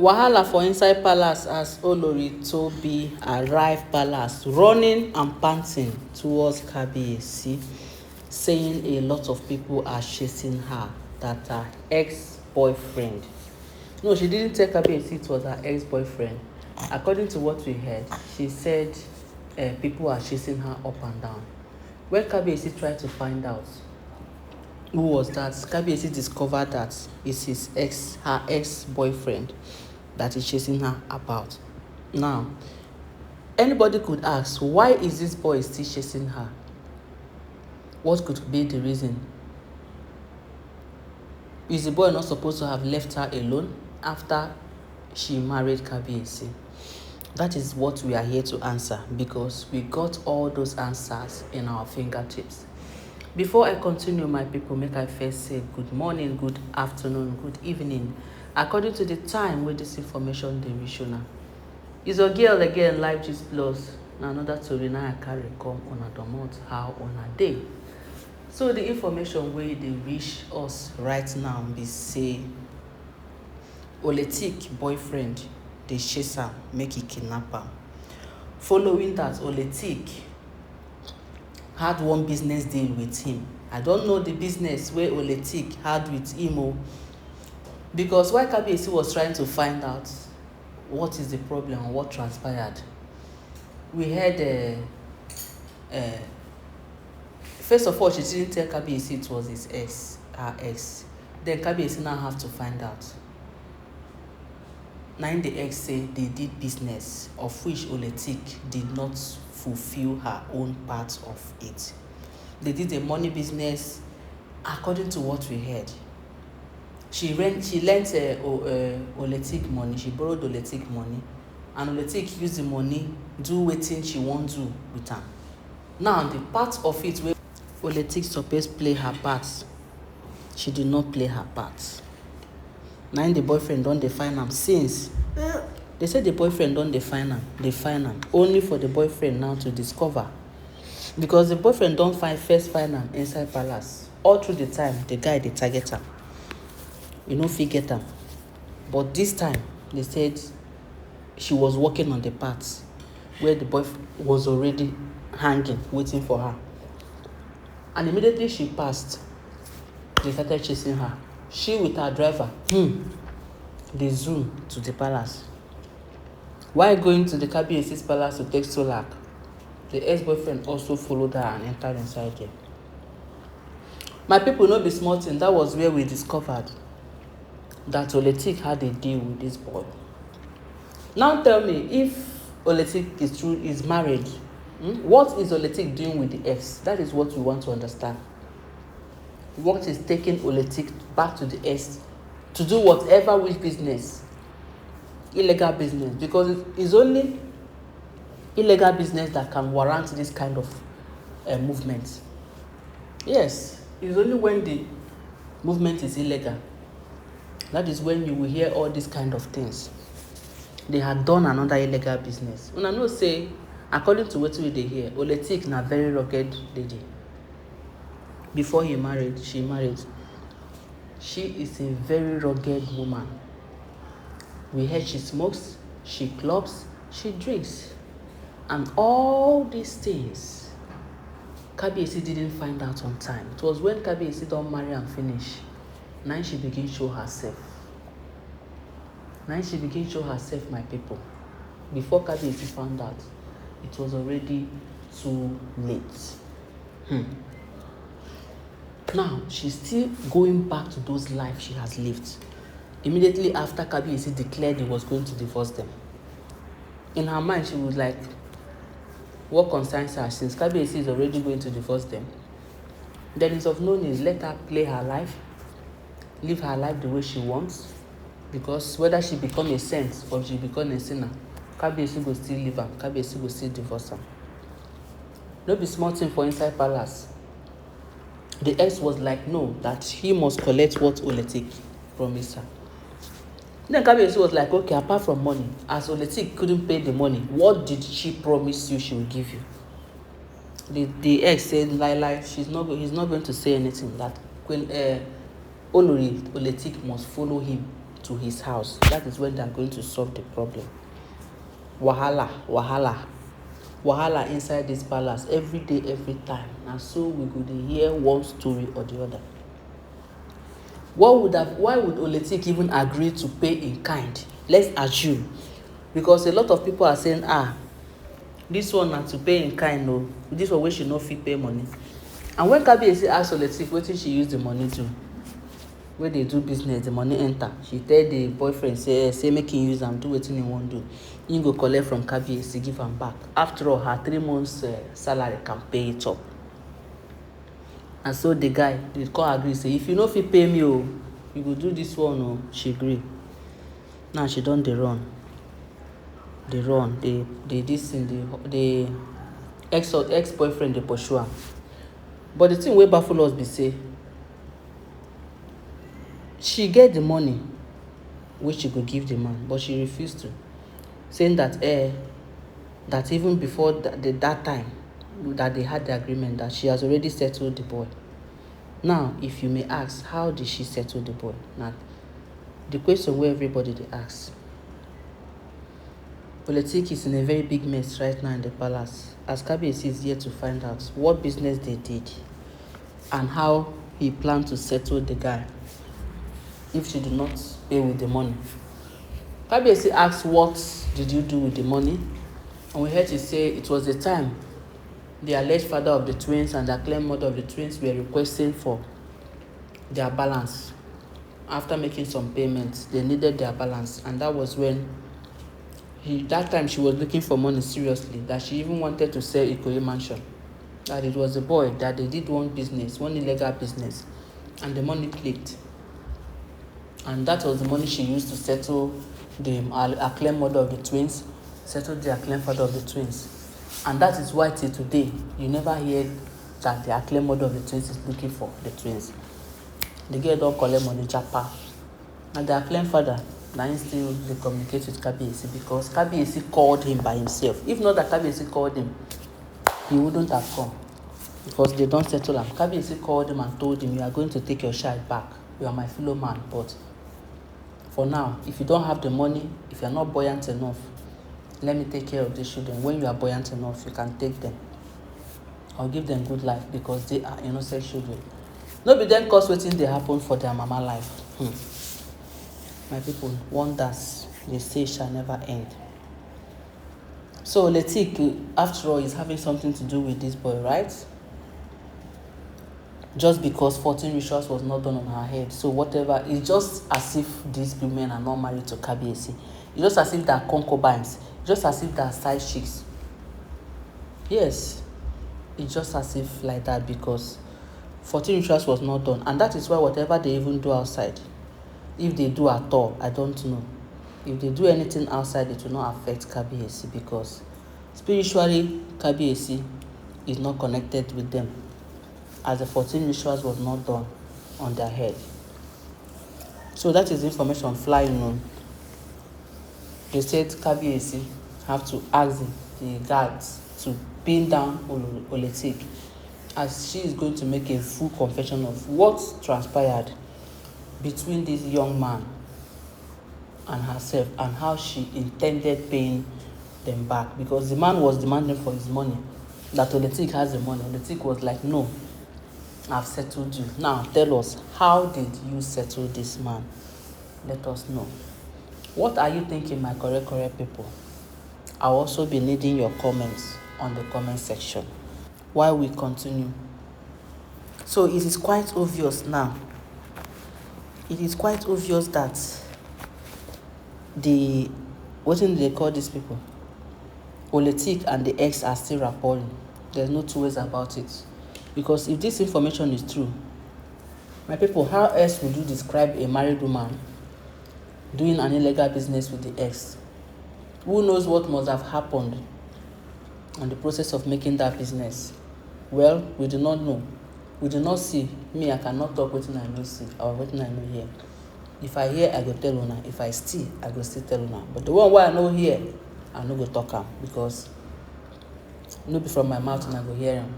Wahala for inside palace as olori Tobi arrive palace running and panting towards Kabiyesi, saying a lot of people are chasing her, that her ex-boyfriend. No, she didn't tell Kabiyesi it was her ex-boyfriend. According to what we heard, she said people are chasing her up and down. When Kabiyesi tried to find out who was that, Kabiyesi discovered that it's her ex-boyfriend that is chasing her about. Now, anybody could ask, why is this boy still chasing her? What could be the reason? Is the boy not supposed to have left her alone after she married Kabiyesi? That is what we are here to answer, because we got all those answers in our fingertips. Before I continue, my people, make I first say good morning, good afternoon, good evening, according to the time where this information dey reach una. Is your girl again, Life Gist Plus, na another tori na I carry come una domot how una dey. So the information wey dey reach us right now be say Oletik boyfriend dey chase am make he kidnap am. Following that, Oletik had one business deal with him. I don't know the business where Oletik had with him, because while Kabiyesi was trying to find out what is the problem and what transpired, we heard first of all, she didn't tell Kabiyesi it was her ex. Then Kabiyesi now have to find out. Now the ex say they did business of which Oletik did not fulfill her own part of it. They did a money business according to what we heard. She lent Oletik money, she borrowed Oletik money, and Oletik used the money do wetin she wan do with am. Now the part of it where Oletik suppose play her part, she did not play her part. Now the boyfriend don dey find am since. They say the boyfriend don dey find am, only for the boyfriend now to discover, because the boyfriend don first find am inside palace. All through the time, the guy dey target am. You no fit get am, but this time they said she was working on the parts where the boyfriend was already hanging, waiting for her. And immediately she passed, they started chasing her. She with her driver, they zoom to the palace. While going to the Kabiyesi's palace to take Solak, the ex-boyfriend also followed her and entered inside there. My people, no be small thing. That was where we discovered that Oletik had a deal with this boy. Now tell me, if Oletik is married, what is Oletik doing with the ex? That is what we want to understand. What is taking Oletik back to the ex to do whatever with business? Illegal business, because it's only illegal business that can warrant this kind of movement. Yes, it's only when the movement is illegal. That is when you will hear all these kind of things. They had done another illegal business. Una know say, according to what we dey hear, Oletik na very rugged lady. Before she married. She is a very rugged woman. We heard she smokes, she clubs, she drinks. And all these things, Kabiyesi didn't find out on time. It was when Kabiyesi don marry and finish, now she begin show herself. My people. Before Kabiyesi found out, it was already too late. Now, she's still going back to those lives she has lived. Immediately after Kabiyesi declared he was going to divorce them, in her mind, she was like, what concerns her, since Kabiyesi is already going to divorce them, then it's of no need, let her play her life, live her life the way she wants, because whether she become a saint or she become a sinner, Kabiyesi go still leave am, Kabiyesi go still divorce am. No be small thing for inside palace. The ex was like, no, that he must collect what Oletik promised her. Then Kabiyesi was like, okay, apart from money, as Oletik couldn't pay the money, what did she promise you she will give you? The ex said, he's not going to say anything. That when olori Oletik must follow him to his house. That is when they are going to solve the problem. Wahala inside this palace every day, every time. And so we go to hear one story or the other. Why would Oletik even agree to pay in kind? Let's assume, because a lot of people are saying, this one na to pay in kind, no. This one wey she no fit pay money. And when Kabiyesi ask Oletik wetin she use the money do, wey dey do business, the money enter, she tell the boyfriend say make him use am do wetin he wan do. Him go collect from Kabiyesi give am back. After all, her 3 months salary can pay it up. And so the guy dey come agree say if you no fit pay me you go do this one. She agree. Now she don dey run. The ex-boyfriend dey pursue am. But the thing wey baffle us be say she get the money wey she go give the man, but she refuse to, saying that that even before that time that they had the agreement, that she has already settled the boy. Now, if you may ask, how did she settle the boy? Now, the question where everybody they ask. Oletik is in a very big mess right now in the palace, as Kabiyesi is here to find out what business they did and how he planned to settle the guy if she did not pay with the money. Kabiyesi asked, what did you do with the money? And we heard she say it was the time the alleged father of the twins and the claimed mother of the twins were requesting for their balance. After making some payments, they needed their balance, and that was when that time she was looking for money seriously, that she even wanted to sell Ikoyi mansion. That it was a boy, that they did one illegal business, and the money clicked. And that was the money she used to settle the acclaimed mother of the twins, settle the acclaimed father of the twins. And that is why till today, you never hear that the acclaimed mother of the twins is looking for the twins. The girl don't collect money japa. And the acclaimed father, now he still they communicate with Kabiyesi, because Kabiyesi called him by himself. If not that Kabiyesi called him, he wouldn't have come, because they don't settle him. Kabiyesi called him and told him, you are going to take your child back. You are my fellow man, but for now, if you don't have the money, if you are not buoyant enough, let me take care of these children. When you are buoyant enough, you can take them. I'll give them good life, because they are innocent children. No be then cause wetin dey happen for their mama life. My people, wonders they say shall never end. So Oletik, after all, is having something to do with this boy, right? Just because 14 rituals was not done on her head. So whatever, it's just as if these women are not married to Kabiyesi. It's just as if they are concubines. Just as if they are side chicks. Yes, it's just as if like that, because 14 rituals was not done. And that is why whatever they even do outside, if they do at all, I don't know. If they do anything outside, it will not affect Kabiyesi, because spiritually, Kabiyesi is not connected with them, as the 14 rituals was not done on their head. So that is information flying on. They said Kabiyesi have to ask the guards to pin down Oletik, as she is going to make a full confession of what transpired between this young man and herself, and how she intended paying them back, because the man was demanding for his money, that Oletik has the money. Oletik was like, no, I've settled you. Now tell us, how did you settle this man? Let us know. What are you thinking, my correct people? I'll also be needing your comments on the comment section while we continue. So it is quite obvious now. It is quite obvious that what do they call these people? Oletik and the ex are still rapporting. There's no two ways about it. Because if this information is true, my people, how else would you describe a married woman doing an illegal business with the ex? Who knows what must have happened in the process of making that business? Well, we do not know. We do not see. Me, I cannot talk wetin I no see or wetin I no hear. If I hear, I go tell una. If I steal, I go still tell una. But the one where I no hear, I no go talk am, because no be from my mouth and I go hear am.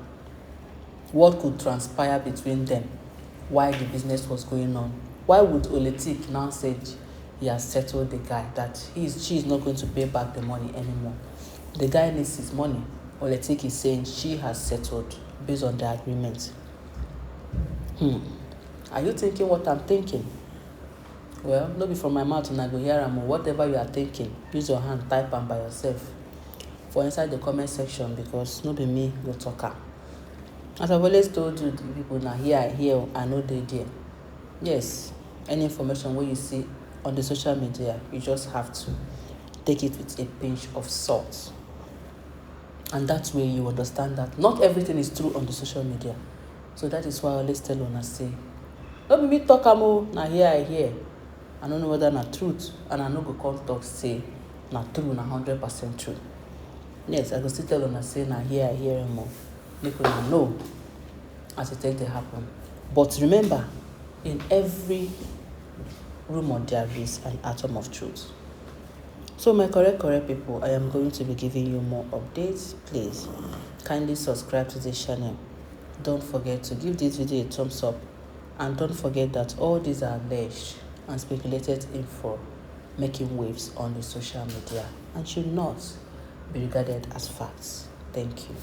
What could transpire between them while the business was going on? Why would Oletik now say he has settled the guy, that she is not going to pay back the money anymore. The guy needs his money. Oletik is saying she has settled based on the agreement. Are you thinking what I'm thinking? Well, no be from my mouth and I go hear am. Whatever you are thinking, use your hand, type am by yourself for inside the comment section, because no be me go talk am. As I've always told you, the people, now here I hear, I know they there. Yes, any information where you see on the social media, you just have to take it with a pinch of salt. And that way you understand that not everything is true on the social media. So that is why I always tell una say, no be me talk am o, na here I hear. I don't know whether na truth, and I no go come talk say na true, na 100% true. Yes, I go still tell una say na here I hear am o, make una know as it take dey happen. But remember, in every rumor there is an atom of truth. So my correct people, I am going to be giving you more updates. Please kindly subscribe to this channel. Don't forget to give this video a thumbs up, and don't forget that all these are alleged and speculated info making waves on the social media and should not be regarded as facts. Thank you.